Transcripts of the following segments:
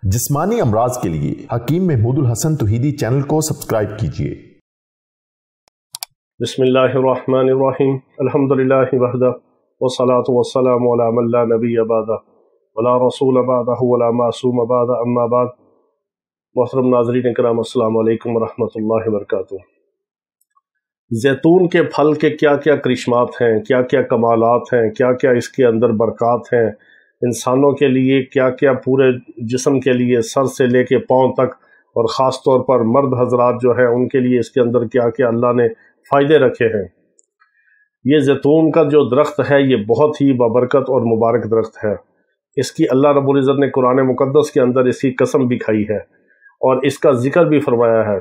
जिस्मानी अमराज के लिए हकीम महमूदुल हसन तौहीदी चैनल को सब्सक्राइब कीजिए। बिस्मिल्लाहिर्रहमानिर्रहीम अल्हम्दुलिल्लाहि वहदा वस्सलातु वस्सलामु अला मन ला नबिय्य बअदा वला रसूल बअदहु वला मासूम बअदा अम्मा बाद। मोहतरम नाज़रीन किराम, अस्सलामु अलैकुम वरहमतुल्लाहि वबरकातुहू। जैतून के फल के क्या क्या करिश्मात हैं, क्या क्या कमालात हैं, क्या क्या इसके अंदर बरक़ात हैं, इंसानों के लिए क्या क्या, पूरे जिस्म के लिए सर से लेके पाँव तक, और ख़ास तौर पर मर्द हजरात जो है उनके लिए इसके अंदर क्या क्या अल्लाह ने फ़ायदे रखे हैं। ये जैतून का जो दरख्त है ये बहुत ही बाबरकत और मुबारक दरख्त है। इसकी अल्लाह रब्बुल इज़्ज़त ने कुरान मुक़द्दस के अंदर इसकी कसम भी खाई है और इसका ज़िक्र भी फरमाया है,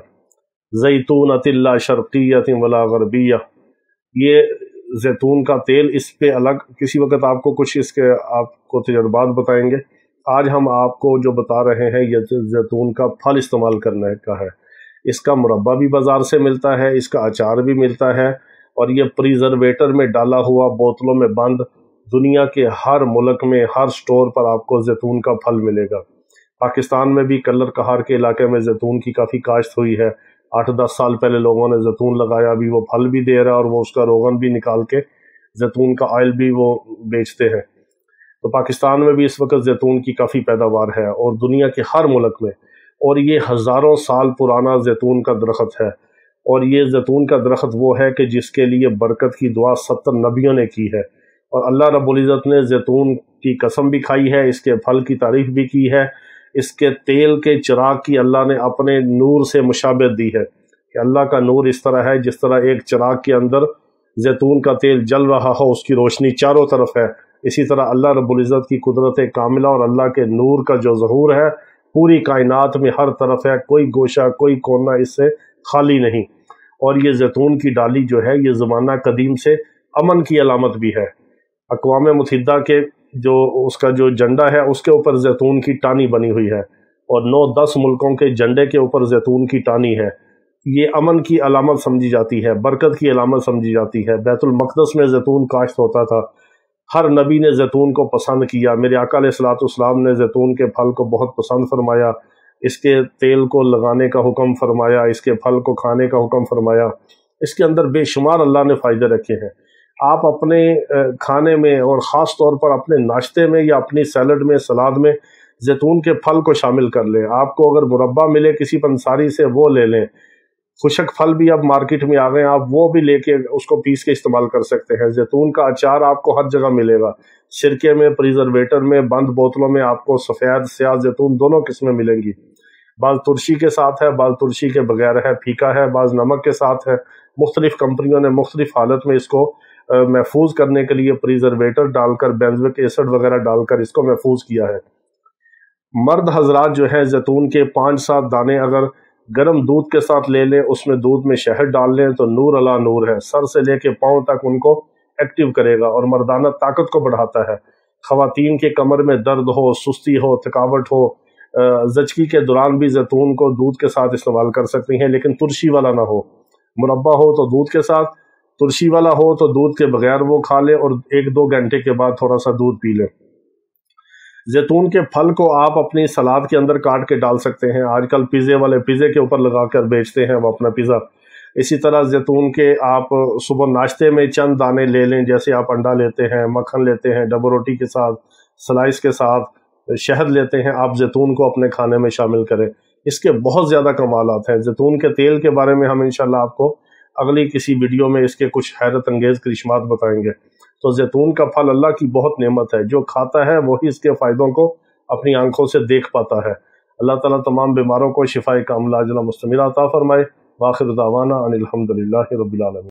ज़ैतूनतिन ला शर्क़िय्यतिन वला ग़रबिय्या। ये जैतून का तेल, इस पे अलग किसी वक्त आपको कुछ इसके आपको तजर्बात बताएंगे। आज हम आपको जो बता रहे हैं ये जैतून का फल इस्तेमाल करने का है। इसका मुरब्बा भी बाज़ार से मिलता है, इसका अचार भी मिलता है, और ये प्रिजर्वेटर में डाला हुआ बोतलों में बंद दुनिया के हर मुल्क में हर स्टोर पर आपको जैतून का फल मिलेगा। पाकिस्तान में भी कल्लर कहार के इलाके में जैतून की काफ़ी काश्त हुई है। 8-10 साल पहले लोगों ने जैतून लगाया, अभी वो फल भी दे रहा है और वो उसका रोगन भी निकाल के जैतून का ऑयल भी वो बेचते हैं। तो पाकिस्तान में भी इस वक्त जैतून की काफ़ी पैदावार है और दुनिया के हर मुल्क में, और ये हज़ारों साल पुराना जैतून का दरख्त है। और ये जैतून का दरख्त वो है कि जिसके लिए बरकत की दुआ 70 नबियों ने की है, और अल्लाह रब्बुल इज़्ज़त ने जैतून की कसम भी खाई है, इसके फल की तारीफ़ भी की है, इसके तेल के चिराग की अल्लाह ने अपने नूर से मुशाबहत दी है कि अल्लाह का नूर इस तरह है जिस तरह एक चिराग के अंदर जैतून का तेल जल रहा हो, उसकी रोशनी चारों तरफ है। इसी तरह अल्लाह रब्बुल इज़्ज़त की कुदरत कामिला और अल्लाह के नूर का जो ज़हूर है पूरी कायनात में हर तरफ है, कोई गोशा कोई कोना इससे खाली नहीं। और ये जैतून की डाली जो है ये ज़माना कदीम से अमन की अलामत भी है। अक़वाम मुत्तहिदा के जो उसका जो झंडा है उसके ऊपर जैतून की टानी बनी हुई है, और 9-10 मुल्कों के झंडे के ऊपर जैतून की टानी है। ये अमन की अलामत समझी जाती है, बरकत की अलामत समझी जाती है। बैतुल मक़दस में जैतून काश्त होता था, हर नबी ने जैतून को पसंद किया। मेरे आका अलैहिस्सलाम ने जैतून के फल को बहुत पसंद फरमाया, इसके तेल को लगाने का हुक्म फरमाया, इसके फल को खाने का हुक्म फरमाया। इसके अंदर बेशुमार अल्लाह ने फ़ायदे रखे हैं। आप अपने खाने में और ख़ास तौर पर अपने नाश्ते में या अपनी सैलड में, सलाद में जैतून के फल को शामिल कर लें। आपको अगर मुरब्बा मिले किसी पंसारी से वो ले लें। खुशक फल भी अब मार्केट में आ गए, आप वो भी लेके उसको पीस के इस्तेमाल कर सकते हैं। जैतून का अचार आपको हर जगह मिलेगा, सिरके में, प्रिजर्वेटर में, बंद बोतलों में आपको सफ़ेद स्याह जैतून दोनों किस्में मिलेंगी। बाज़ तुलसी के साथ है, बाज़ तुलसी के बगैर है, फीका है, बाज़ नमक के साथ है। मुख्तलिफ़ कंपनियों ने मुख्तलिफ़ हालत में इसको महफूज करने के लिए प्रिजर्वेटर डालकर, बेंजोइक एसिड वगैरह डालकर इसको महफूज किया है। मर्द हजरात जो है जैतून के 5-7 दाने अगर गर्म दूध के साथ ले लें, उसमें दूध में शहद डाल लें तो नूर अला नूर है, सर से लेके पाँव तक उनको एक्टिव करेगा और मर्दाना ताकत को बढ़ाता है। ख़वातीन के कमर में दर्द हो, सुस्ती हो, थकावट हो, ज़चकी के दौरान भी जैतून को दूध के साथ इस्तेमाल कर सकती हैं, लेकिन तुलसी वाला ना हो। मुरब्बा हो तो दूध के साथ, तुलसी वाला हो तो दूध के बगैर वो खा ले और 1-2 घंटे के बाद थोड़ा सा दूध पी ले। जैतून के फल को आप अपनी सलाद के अंदर काट के डाल सकते हैं। आजकल पिज़्ज़े वाले पिज़्ज़े के ऊपर लगा कर बेचते हैं वो अपना पिज़्ज़ा। इसी तरह जैतून के आप सुबह नाश्ते में चंद दाने ले लें, जैसे आप अंडा लेते हैं, मक्खन लेते हैं, डबल रोटी के साथ, स्लाइस के साथ, शहद लेते हैं, आप जैतून को अपने खाने में शामिल करें। इसके बहुत ज़्यादा कमालात हैं। जैतून के तेल के बारे में हम इंशाल्लाह आपको अगली किसी वीडियो में इसके कुछ हैरत अंगेज़ करिश्मात बताएंगे। तो जैतून का फल अल्लाह की बहुत नेमत है, जो खाता है वही इसके फ़ायदों को अपनी आंखों से देख पाता है। अल्लाह ताला तमाम बीमारों को शिफाए कामिला अजला मुस्तमिरा अता फरमाए। वाखिर दावाना अनिल हम्दुलिल्लाहि रब्बिल आलमीन।